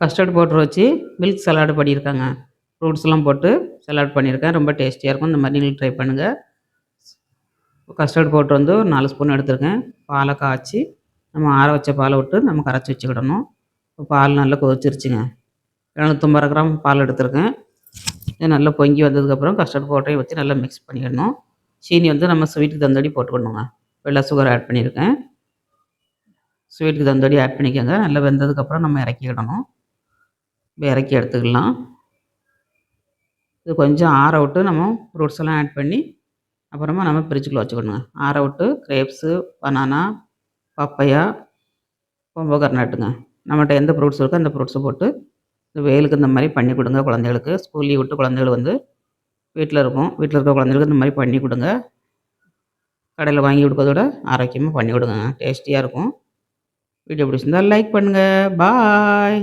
Custard powder வச்சு milk salad பண்ணியிருக்கேங்க. ஃப்ரூட்ஸ்லாம் போட்டு salad பண்ணியிருக்கேன். ரொம்ப டேஸ்டியாக இருக்கும். இந்த மாதிரி நீங்களும் ட்ரை பண்ணுங்கள். கஸ்டர்ட் பவுடர் வந்து ஒரு 4 ஸ்பூன் எடுத்துருக்கேன். பாலை காய்ச்சி நம்ம ஆற வச்ச பாலை விட்டு நம்ம கரைச்சி வச்சுக்கிடணும். பால் நல்லா கொதிச்சிருச்சுங்க. 250 கிராம் பால் எடுத்துருக்கேன். இது நல்லா பொங்கி வந்ததுக்கப்புறம் கஸ்டர்ட் பவுடரையும் வச்சு நல்லா மிக்ஸ் பண்ணிடணும். சீனி வந்து நம்ம ஸ்வீட்டுக்கு தகுந்தபடி போட்டுக்கணுங்க. வெள்ளை சுகர் ஆட் பண்ணியிருக்கேன். ஸ்வீட்டுக்கு தகுந்தபடி ஆட் பண்ணிக்கோங்க. நல்லா வெந்ததுக்கப்புறம் நம்ம இறக்கிக்கிடணும். இறக்கி எடுத்துக்கலாம். இது கொஞ்சம் ஆற விட்டு நம்ம ஃப்ரூட்ஸ் எல்லாம் ஆட் பண்ணி அப்புறமா நம்ம ஃப்ரிட்ஜுக்குள்ளே வச்சுக்கணுங்க. ஆற விட்டு கிரேப்ஸு, பனானா, பப்பையா, பொமோகிரனட்டுங்க. நம்மகிட்ட எந்த ஃப்ரூட்ஸ் இருக்கோ அந்த ஃப்ரூட்ஸை போட்டு வெயிலுக்கு இந்த மாதிரி பண்ணி கொடுங்க குழந்தைகளுக்கு. ஸ்கூல் லீவ் விட்டு குழந்தைகள் வந்து வீட்டில் இருக்கும். வீட்டில் இருக்க குழந்தைகளுக்கு இந்த மாதிரி பண்ணி கொடுங்க. கடையில் வாங்கி கொடுக்கறத விட ஆரோக்கியமாக பண்ணி கொடுங்க. டேஸ்டியாக இருக்கும். வீடியோ பிடிச்சிருந்தா லைக் பண்ணுங்கள். பாய்.